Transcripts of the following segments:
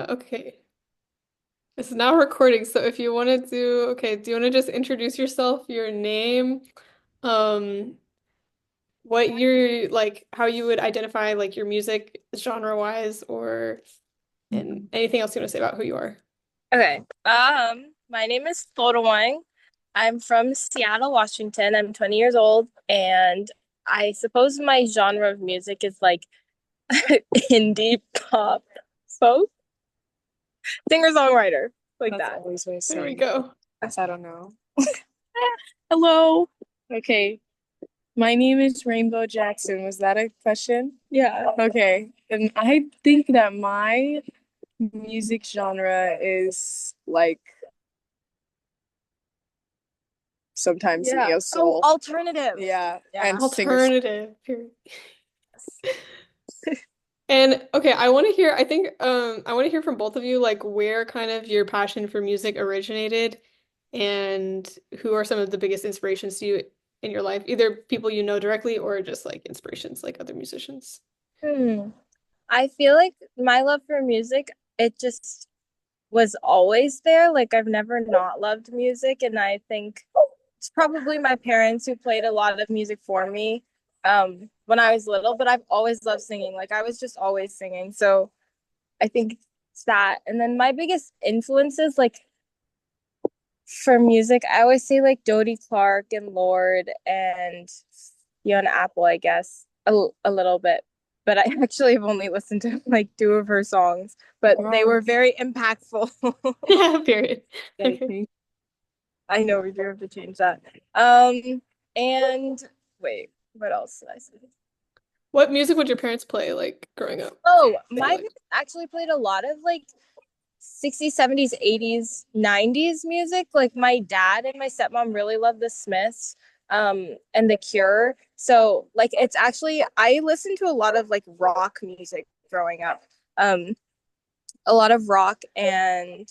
Okay. It's now recording, so if you want to do, okay, do you want to just introduce yourself, your name, um, what you're like, how you would identify like your music genre-wise, or and anything else you want to say about who you are? Okay. My name is Thadawaing. I'm from Seattle, Washington. I'm 20 years old, and I suppose my genre of music is like indie pop, folk, singer-songwriter, like That's that. always what I There we say. go. Guess I don't know. Hello. Okay. My name is Rainbow Jackson. Was that a question? Yeah. Okay. And I think that my music genre is like sometimes Yeah. neo Oh, soul. alternative. Yeah. Yeah. And singer song. Alternative. Period. And okay, I want to hear, I think I want to hear from both of you like where kind of your passion for music originated and who are some of the biggest inspirations to you in your life, either people you know directly or just like inspirations like other musicians. Hmm. I feel like my love for music, it just was always there. Like I've never not loved music, and I think it's probably my parents who played a lot of music for me when I was little, but I've always loved singing. Like I was just always singing. So I think it's that. And then my biggest influences, like for music, I always say like Dodie Clark and Lord and Fiona Apple, I guess, a little bit. But I actually have only listened to like two of her songs, but they Girl, were very impactful. Yeah, period. Okay. dedication. I know we do have to change that. And wait, what else did I say? What music would your parents play like growing up Oh, that you my like? parents actually played a lot of like 60s, 70s, 80s, 90s music. Like my dad and my stepmom really loved the Smiths and The Cure. So like it's actually I listened to a lot of like rock music growing up. Um a lot of rock and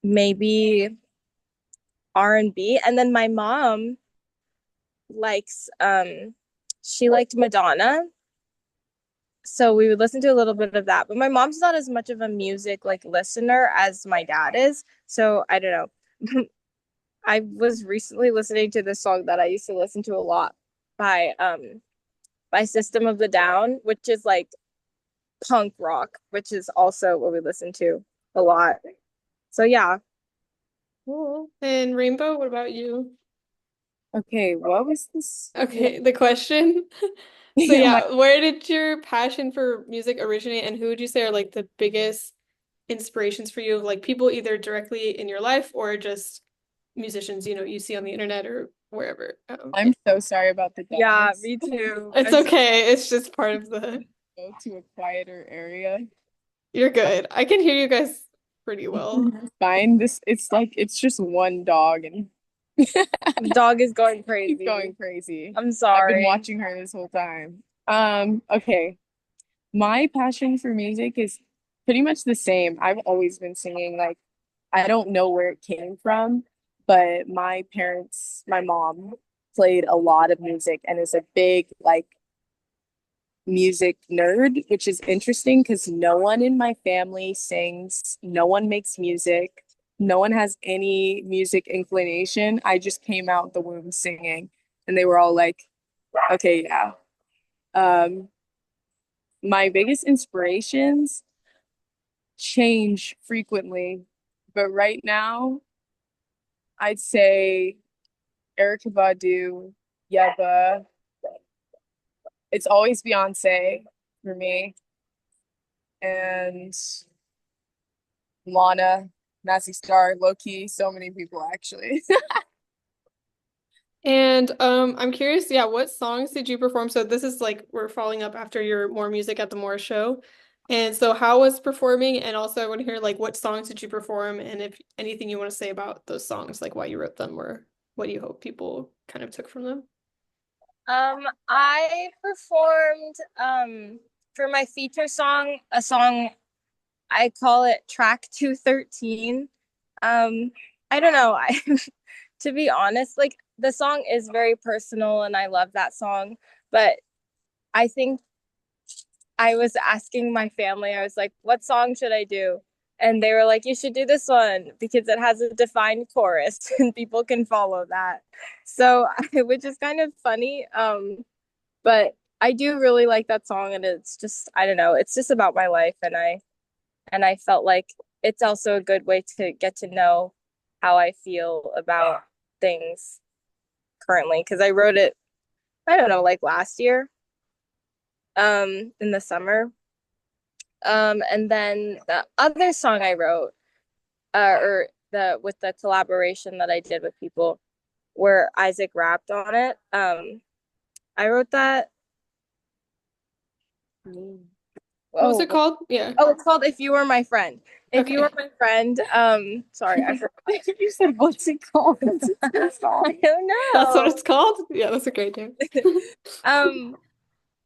maybe R&B. And then my mom likes she liked Madonna. So we would listen to a little bit of that. But my mom's not as much of a music like listener as my dad is. So I don't know. I was recently listening to this song that I used to listen to a lot by System of the Down, which is like punk rock, which is also what we listen to a lot. So yeah. Cool. And Rainbow, what about you? Okay, what was this? Okay, the question. So Yeah, my yeah, where did your passion for music originate and who would you say are like the biggest inspirations for you, like people either directly in your life or just musicians, you see on the internet or wherever. I'm so sorry about the Yeah, dogs. me too. It's okay. It's just part of the. Go to a quieter area. You're good. I can hear you guys pretty well. Fine. It's just one dog and The dog is going she's crazy. going crazy. I'm I've been sorry. watching her this whole time. Okay. My passion for music is pretty much the same. I've always been singing. Like, I don't know where it came from, but my parents, my mom played a lot of music and is a big, like, music nerd, which is interesting because no one in my family sings, no one makes music, no one has any music inclination. I just came out the womb singing, and they were all like, okay, yeah. Um, my biggest inspirations change frequently, but right now, I'd say Erykah Badu, Yeba. It's always Beyonce for me, and Lana, Massey Star, low key, so many people actually. And I'm curious, yeah, what songs did you perform? So this is like we're following up after your More Music at the More show. And so how was performing? And also I want to hear like what songs did you perform and if anything you want to say about those songs, like why you wrote them or what do you hope people kind of took from them? I performed for my feature song, a song I call it track 213. Um, I don't know. I to be honest, like the song is very personal and I love that song, but I think I was asking my family, I was like, what song should I do? And they were like, you should do this one because it has a defined chorus and people can follow that. So, which is kind of funny. But I do really like that song and it's just, I don't know, it's just about my life and I felt like it's also a good way to get to know how I feel about things currently because I wrote it, I don't know, like last year, in the summer. And then the other song I wrote, or the with the collaboration that I did with people, where Isaac rapped on it. I wrote that. What was it Oh, called? Yeah. oh, it's called "If You Were My Friend." If you were Okay. my friend, sorry, I forgot. You said, what's it called? I don't That's what know. it's called? Yeah, that's a great name. Um,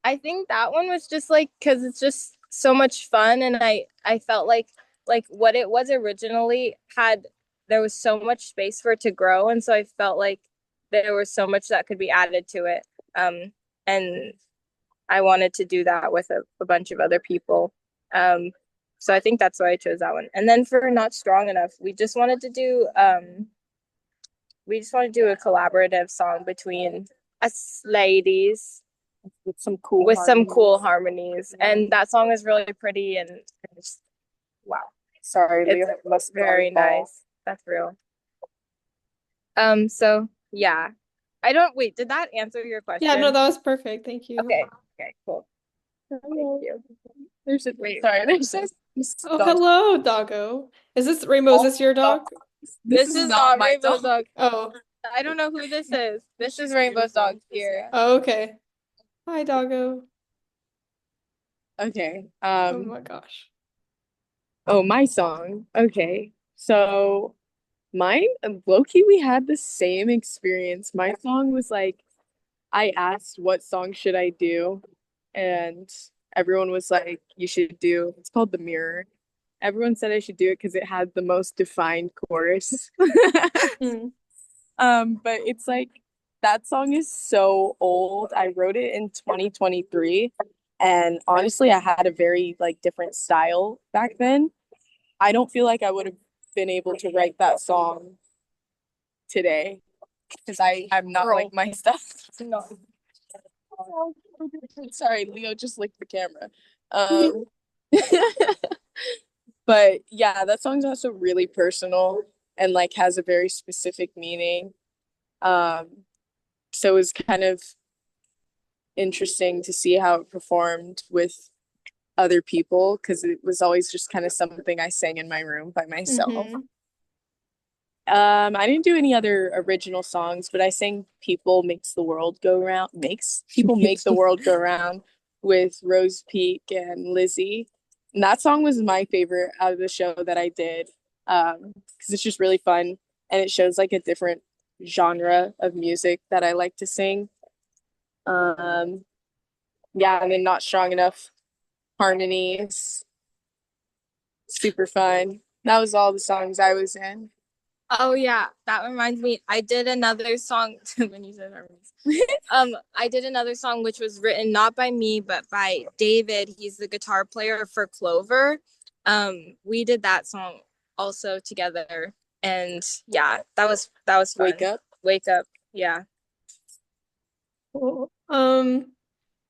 I think that one was just like because it's just so much fun, and I felt like what it was originally had there was so much space for it to grow, and so I felt like there was so much that could be added to it. And I wanted to do that with a bunch of other people. Um, so I think that's why I chose that one. And then for Not Strong Enough, we just want to do a collaborative song between us ladies With some cool with some harmonies. cool harmonies. And that song is really pretty and just, wow. Sorry, It's Leo must very nice. That's real. So yeah. I don't wait, did that answer your Yeah, no, question? that was perfect. Thank you. Okay. Okay, cool. Thank you. There's a Wait. sorry, there's this Oh, dog. hello, doggo. Is this Rainbow? Is this your dog? This This is is not my Rainbow's dog. dog. Oh, I don't know who this is. This is Rainbow's dog here. oh, okay. Hi, doggo. Okay. Oh my gosh. Oh, my song. Okay. So mine, low-key, we had the same experience. My song was like, I asked what song should I do, and everyone was like, you should do, it's called The Mirror. Everyone said I should do it because it had the most defined chorus. Hmm. But it's like that song is so old. I wrote it in 2023, and honestly, I had a very like different style back then. I don't feel like I would have been able to write that song today because I'm not like my stuff. No. Sorry, Leo just licked the camera. Um, but yeah, that song's also really personal and like has a very specific meaning. Um, so it was kind of interesting to see how it performed with other people because it was always just kind of something I sang in my room by myself. Hmm. I didn't do any other original songs, but I sang People Makes the World Go Round, makes People Make the World Go Round with Rose Peak and Lizzie. And that song was my favorite out of the show that I did. Because it's just really fun and it shows like a different genre of music that I like to sing. Um, yeah, and then Not Strong Enough harmonies, super fun. That was all the songs I was in. Oh yeah, that reminds me. I did another song when you said harmonies. I did another song which was written not by me but by David. He's the guitar player for Clover. We did that song also together, and yeah, that was fun. Wake Up. Wake up. Yeah. Cool.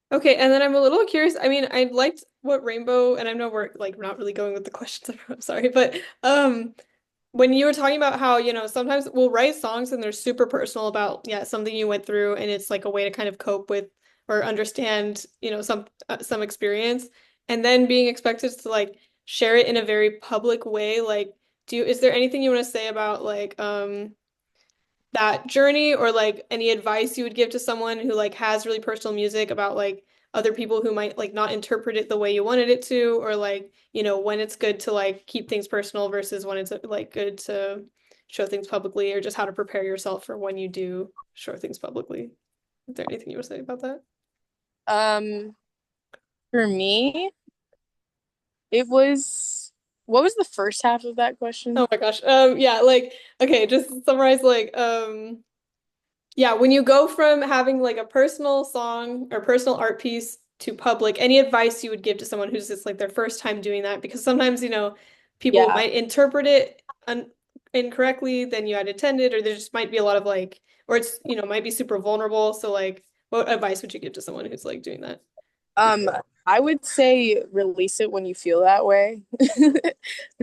Okay, and then I'm a little curious. I mean, I liked what Rainbow, and I know we're like not really going with the questions. I'm sorry, but when you were talking about how, sometimes we'll write songs and they're super personal about, yeah, something you went through, and it's like a way to kind of cope with or understand, some experience, and then being expected to like share it in a very public way. Like, is there anything you want to say about like that journey, or like any advice you would give to someone who like has really personal music about like other people who might like not interpret it the way you wanted it to, or like, when it's good to like keep things personal versus when it's like good to show things publicly, or just how to prepare yourself for when you do show things publicly. Is there anything you would say about that? Um, for me, it was what was the first half of that Oh question? my gosh. Yeah, like, okay, just to summarize, like, yeah, when you go from having like a personal song or personal art piece to public, any advice you would give to someone who's just like their first time doing that? Because sometimes, people Yeah. might interpret it un incorrectly than you had intended, or there just might be a lot of like, or it's, might be super vulnerable. So like, what advice would you give to someone who's like doing that? Um, I would say release it when you feel that way.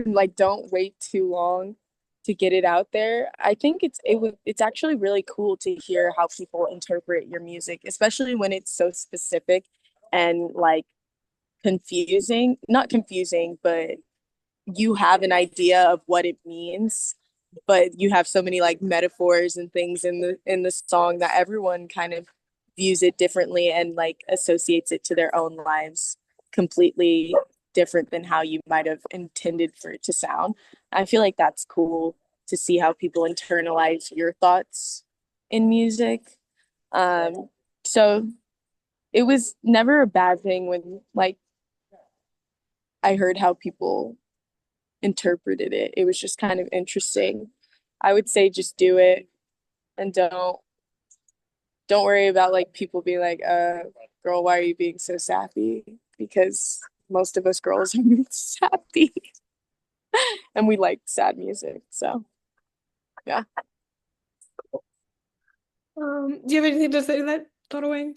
Like don't wait too long to get it out there. I think it's actually really cool to hear how people interpret your music, especially when it's so specific and like confusing. Not confusing, but you have an idea of what it means, but you have so many like metaphors and things in the song that everyone kind of views it differently and like associates it to their own lives completely different than how you might have intended for it to sound. I feel like that's cool to see how people internalize your thoughts in music. Um, so it was never a bad thing when like I heard how people interpreted it. It was just kind of interesting. I would say just do it and don't worry about like people being like, girl, why are you being so sappy? Because most of us girls are sappy and we like sad music. So yeah. Do you have anything to say to that, Thadawaing?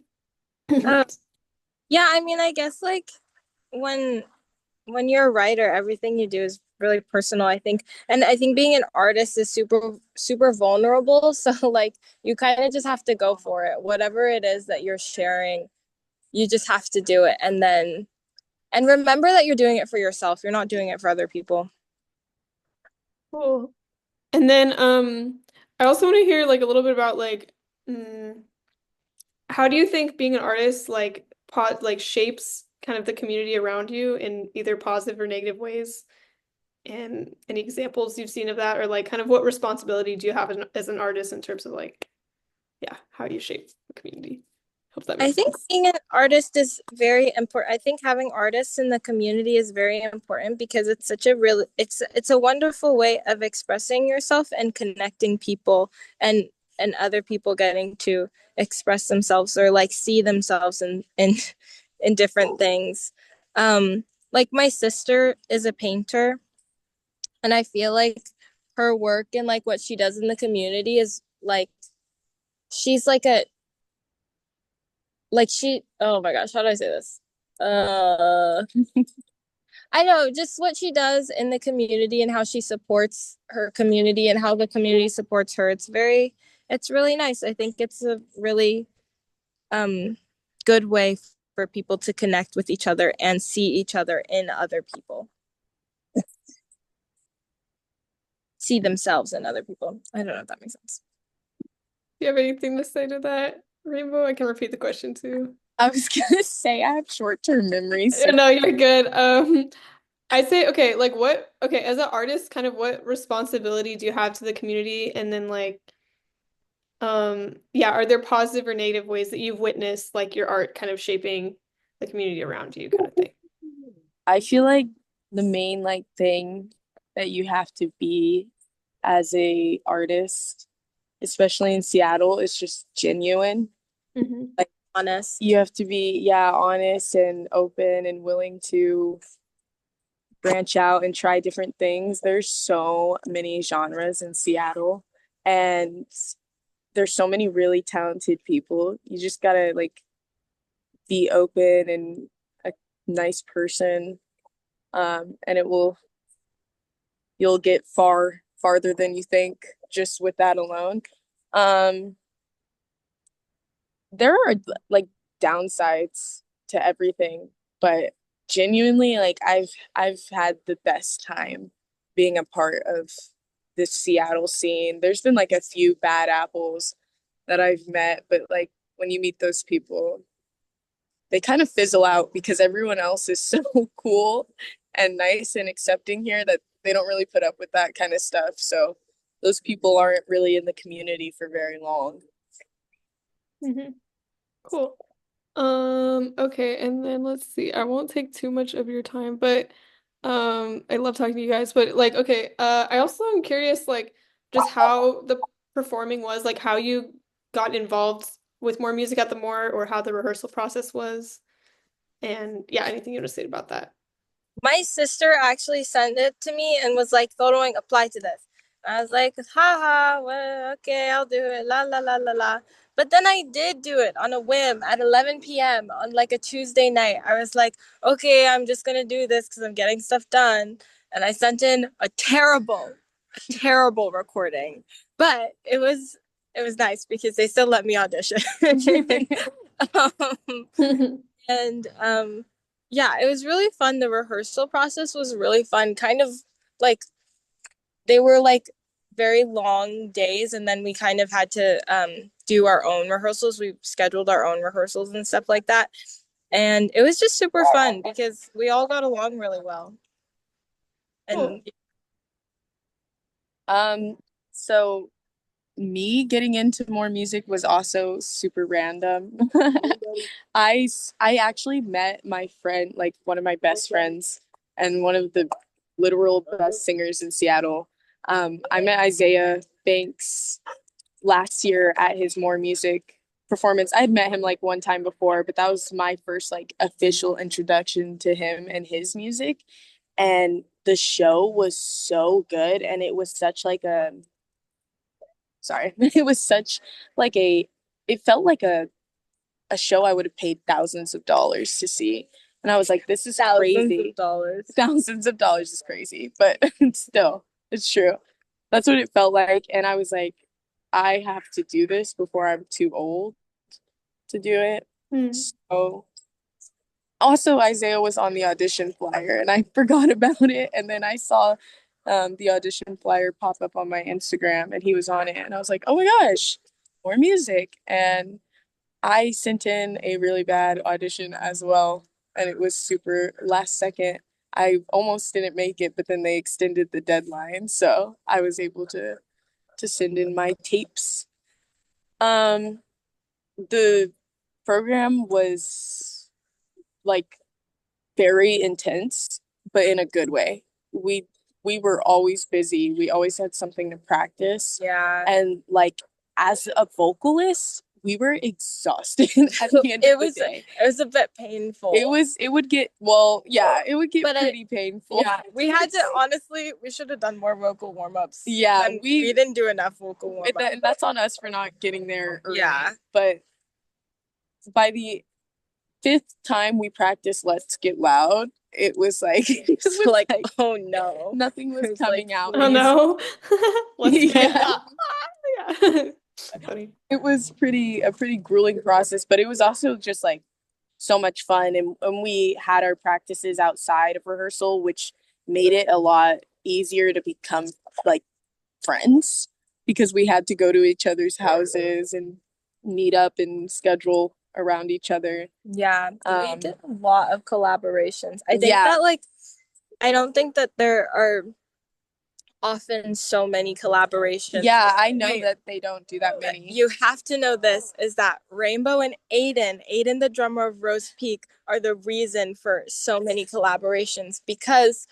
Um, yeah, I mean, I guess like when when you're a writer, everything you do is really personal, I think. And I think being an artist is super vulnerable. So like you kind of just have to go for it. Whatever it is that you're sharing, you just have to do it. And remember that you're doing it for yourself. You're not doing it for other people. Cool. And then I also want to hear like a little bit about like mm, how do you think being an artist like shapes kind of the community around you in either positive or negative ways? And any examples you've seen of that, or like kind of what responsibility do you have as an artist in terms of like, yeah, how you shape the community? Hope that I makes think sense. being an artist is very important. I think having artists in the community is very important because it's such a real it's a wonderful way of expressing yourself and connecting people and and other people getting to express themselves or like see themselves in in different things. Like my sister is a painter and I feel like her work and like what she does in the community is like she's like she oh my gosh, how do I say this? Uh I know just what she does in the community and how she supports her community and how the community supports her. It's really nice. I think it's a really um good way for people to connect with each other and see each other in other people. See themselves in other people. I don't know if that makes sense. Do you have anything to say to that, Rainbow? I can repeat the question too. I was gonna say I have short-term memories, so No, you're good. I say, okay, like okay, as an artist, kind of what responsibility do you have to the community? And then like, yeah, are there positive or negative ways that you've witnessed like your art kind of shaping the community around you kind of thing? I feel like the main like thing that you have to be as a artist, especially in Seattle, is just genuine. Hmm. Like Honest. you have to be, yeah, honest and open and willing to branch out and try different things. There's so many genres in Seattle and there's so many really talented people. You just gotta like be open and a nice person. And you'll get farther than you think just with that alone. Um, there are like downsides to everything, but genuinely, like I've had the best time being a part of the Seattle scene. There's been like a few bad apples that I've met, but like when you meet those people, they kind of fizzle out because everyone else is so cool and nice and accepting here that they don't really put up with that kind of stuff. So those people aren't really in the community for very long. Hmm. Cool. Okay, and then let's see. I won't take too much of your time, but I love talking to you guys, but like okay, I also am curious like just how the performing was, like how you got involved with more music at the more or how the rehearsal process was. And yeah, anything you want to say about that? My sister actually sent it to me and was like, Thadawaing, apply to this. I was like, haha, well, okay, I'll do it. La la la la la. But then I did do it on a whim at 11 p.m. on like a Tuesday night. I was like, okay, I'm just gonna do this because I'm getting stuff done. And I sent in a terrible recording. But it was nice because they still let me audition. um, and yeah, it was really fun. The rehearsal process was really fun. Kind of like they were like very long days, and then we kind of had to do our own rehearsals. We scheduled our own rehearsals and stuff like that. And it was just super fun because we all got along really well. Cool. And Um, so me getting into more music was also super random. I actually met my friend, like one of my best friends and one of the literal best singers in Seattle. I met Isaiah Banks last year at his More Music performance. I had met him like one time before, but that was my first like official introduction to him and his music. And the show was so good, and it was such like a sorry, it was such like a it felt like a show I would have paid thousands of dollars to see. And I was like, this is thousands crazy. of dollars. Thousands of dollars is crazy, but still, it's true. That's what it felt like. And I was like, I have to do this before I'm too old to do it. Hmm. So also Isaiah was on the audition flyer and I forgot about it. And then I saw the audition flyer pop up on my Instagram and he was on it. And I was like, oh my gosh, more music. And I sent in a really bad audition as well, and it was super last second. I almost didn't make it, but then they extended the deadline, so I was able to send in my tapes. Um, the program was like very intense, but in a good way. We were always busy. We always had something to practice. Yeah. And like as a vocalist, we were exhausted at the end of It the was day. it was a bit painful. It would get well, yeah, it would get But pretty painful. yeah, we had to honestly, we should have done more vocal warm-ups. Yeah, And we didn't do enough vocal warm-ups. and that's on us for not getting there early. Yeah. But by the fifth time we practiced Let's Get Loud, it was like it was like, oh no. nothing was It was coming like, out. Oh no. Let's get Yeah. yeah. Funny. It was a pretty grueling process, but it was also just like so much fun. And we had our practices outside of rehearsal, which made it a lot easier to become like friends because we had to go to each other's houses and meet up and schedule around each other. Yeah, we did a lot of collaborations. I think Yeah. that like I don't think that there are often so many collaborations. Yeah, I know that they don't do that many. You have to know this is that Rainbow and Aiden, the drummer of Rose Peak, are the reason for so many collaborations because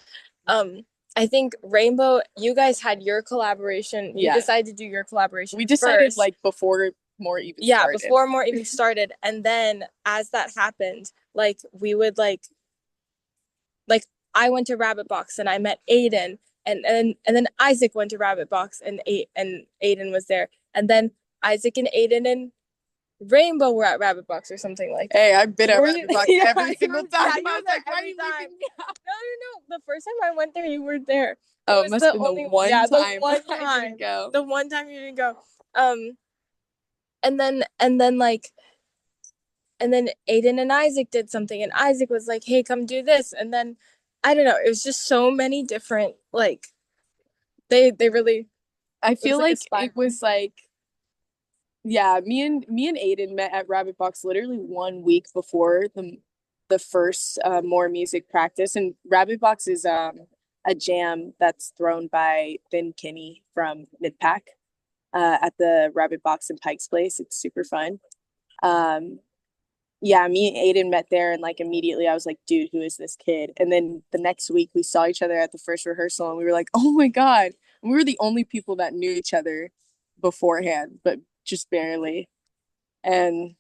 I think Rainbow, you guys had your collaboration. You Yeah. decided to do your collaboration. We decided first. like before more even Yeah, started. before more even started. And then as that happened, like we would like I went to Rabbit Box and I met Aiden and then Isaac went to Rabbit Box and Aiden was there. And then Isaac and Aiden and Rainbow were at Rabbit Box or something like that. Hey, I've been at Rabbit Box Yeah, every single time. Yeah, I was like, why are every you time. leaving me out? No. The first time I went there, you were there. Oh, it must have been the one time the one I time. didn't go. The one time you didn't go. And then like and then Aiden and Isaac did something and Isaac was like, hey, come do this. And then I don't know, it was just so many different like they really I feel like like it was like yeah, me and Aiden met at Rabbit Box literally 1 week before the first more music practice. And Rabbit Box is a jam that's thrown by Ben Kinney from Midpack at the Rabbit Box in Pike's Place. It's super fun. Um, yeah, me and Aiden met there, and like immediately I was like, dude, who is this kid? And then the next week we saw each other at the first rehearsal, and we were like, oh my God. And we were the only people that knew each other beforehand, but just barely. And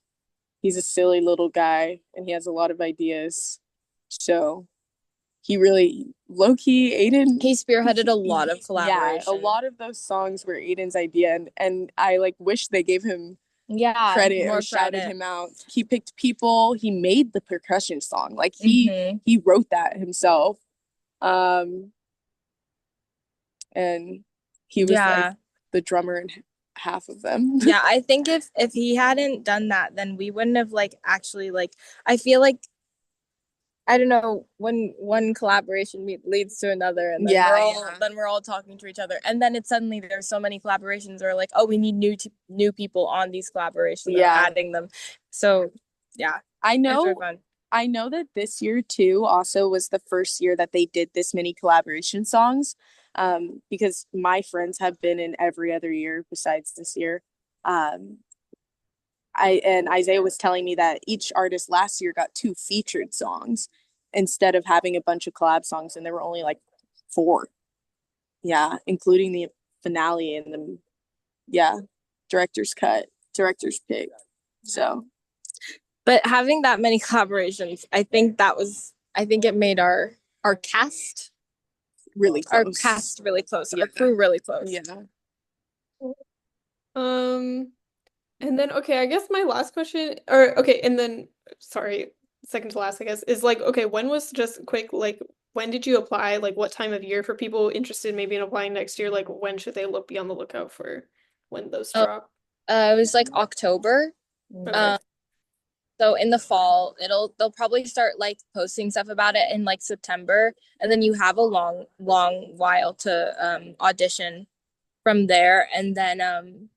he's a silly little guy and he has a lot of ideas. So he really low key Aiden. He spearheaded a lot of Yeah, a collaboration. lot of those songs were Aiden's idea, and I like wish they gave him Yeah, credit or more shouted credit. him out. He picked people. He made the percussion song. Like Hmm. he wrote that himself. Um, and he was like Yeah. the drummer in half of them. Yeah, I think if he hadn't done that, then we wouldn't have like actually like I feel like I don't know when one collaboration leads to another, and then Yeah, yeah. we're all talking to each other, and then it's suddenly there's so many collaborations where like oh we need new people on these collaborations or Yeah. adding them, so yeah, I it's really know fun. I know that this year too also was the first year that they did this many collaboration songs. Because my friends have been in every other year besides this year. Um, I and Isaiah was telling me that each artist last year got two featured songs instead of having a bunch of collab songs, and there were only like four. Yeah, including the finale and the yeah, director's cut, director's pick. So But having that many collaborations, I think it made our cast really our close. cast really close, Yeah. our crew really close. Yeah. Um, and then okay, I guess my last question, or okay, and then sorry, second to last, I guess, is like okay, when was just quick like when did you apply? Like what time of year for people interested maybe in applying next year? Like when should they look be on the lookout for when those Oh, drop? it was like October. Okay. Um, So in the fall, they'll probably start like posting stuff about it in like September, and then you have a long while to audition from there, and then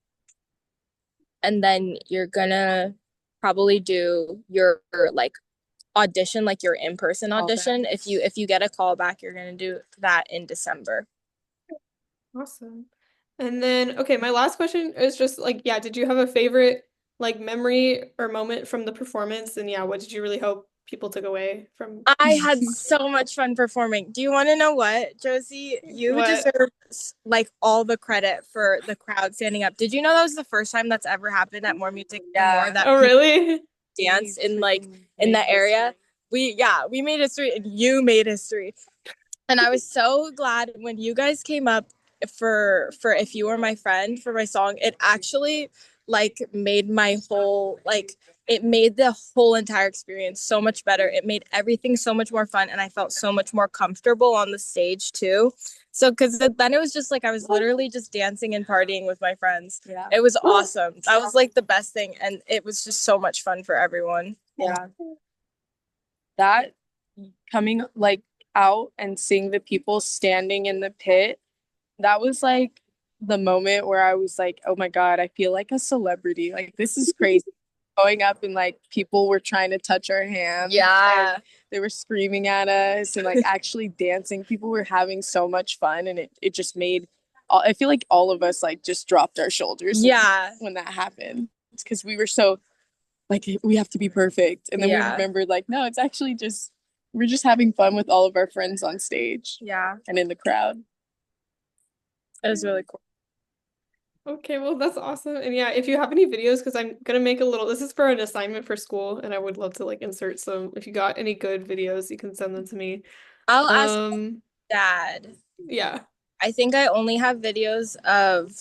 you're gonna probably do your like audition, like your in-person audition. Okay. If you get a call back, you're gonna do that in December. Awesome. And then, okay, my last question is just like, yeah, did you have a favorite like memory or moment from the performance? And yeah, what did you really hope people took away from I had so much fun performing. Do you want to know what, Josie? You what? deserve like all the credit for the crowd standing up. Did you know that was the first time that's ever happened at More Music and More Yeah. that Oh, people really? dance in like in the area? We made history and you made history. And I was so glad when you guys came up for If You Were My Friend for my song. It actually like made my whole like it made the whole entire experience so much better. It made everything so much more fun and I felt so much more comfortable on the stage too. So cuz then it was just like I was literally just dancing and partying with my friends. Yeah. It was awesome. That was like the best thing and it was just so much fun for everyone. Yeah. That coming like out and seeing the people standing in the pit, that was like the moment where I was like, oh my God, I feel like a celebrity. Like this is crazy. Going up and like people were trying to touch our hands. Yeah. And they were screaming at us and like actually dancing. People were having so much fun and it just made I feel like all of us like just dropped our shoulders Yeah. when that happened. It's because we were so like we have to be perfect. And then we Yeah. remembered like, no, it's actually just we're just having fun with all of our friends on stage Yeah. and in the crowd. It was really cool. Okay, well, that's awesome. And yeah, if you have any videos, because I'm gonna make a little, this is for an assignment for school, and I would love to like insert some. If you got any good videos, you can send them to me. I'll ask Um, Dad. yeah. I think I only have videos of.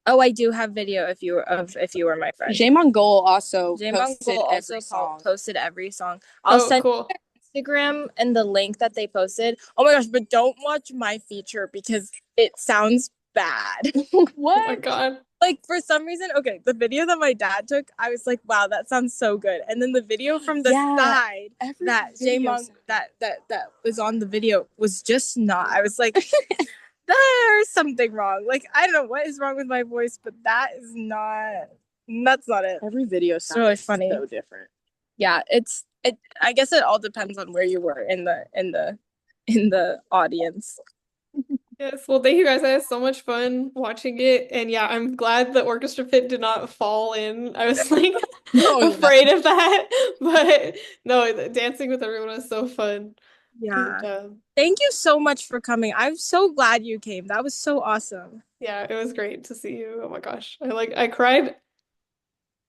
Oh, I do have video if you were my friend. J Mongol also J posted Mongol also every song. posted every song. I'll Oh, send cool. you their Instagram and the link that they posted. Oh my gosh, but don't watch my feature because it sounds bad. Oh my What? God. Like for some reason, okay, the video that my dad took, I was like, wow, that sounds so good. And then the video from the Yeah, side every that video Jaymon that was on the video was just not. I was like, there's something wrong. Like I don't know what is wrong with my voice, but that's not it. every video It's really funny. so different. Yeah, it I guess it all depends on where you were in the audience. Yes, well, thank you guys. I had so much fun watching it. And yeah, I'm glad the orchestra pit did not fall in. I was like No, yeah. afraid of that. But no, dancing with everyone was so fun. Yeah. And Thank you so much for coming. I'm so glad you came. That was so awesome. yeah, it was great to see you. Oh my gosh. I cried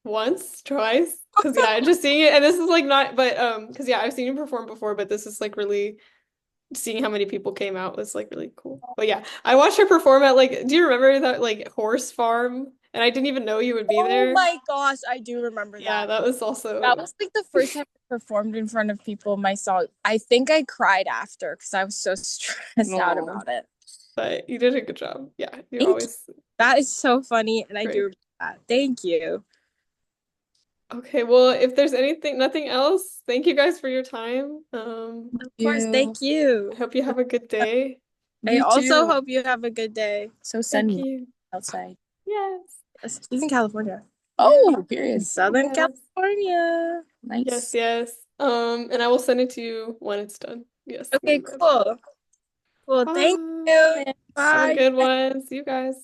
once, twice. Because yeah, just seeing it, and this is like not, but because yeah, I've seen you perform before, but this is like really seeing how many people came out was like really cool. But yeah, I watched her perform at like, do you remember that like horse farm? And I didn't even know you would be Oh there. my gosh, I do remember Yeah, that. that was That also, was like the first time I performed in front of people. My song, I think I cried after because I was so stressed out No. about it. but you did a good job. Yeah, you Thank you. always That is so funny, and I do great. remember that. Thank you. Okay, well, if there's nothing else, thank you guys for your time. Of course, You. thank I you. hope you have a good day. I You also too. hope you have a good day. So Thank sunny you. outside. Yes. Yes, he's in California. Yeah. Oh, period. Southern Yes. California. Yes, Nice. yes. And I will send it to you when it's done. Yes, when Okay, you're ready. cool. Well, thank Bye. you. Have a Bye. good one. See you guys.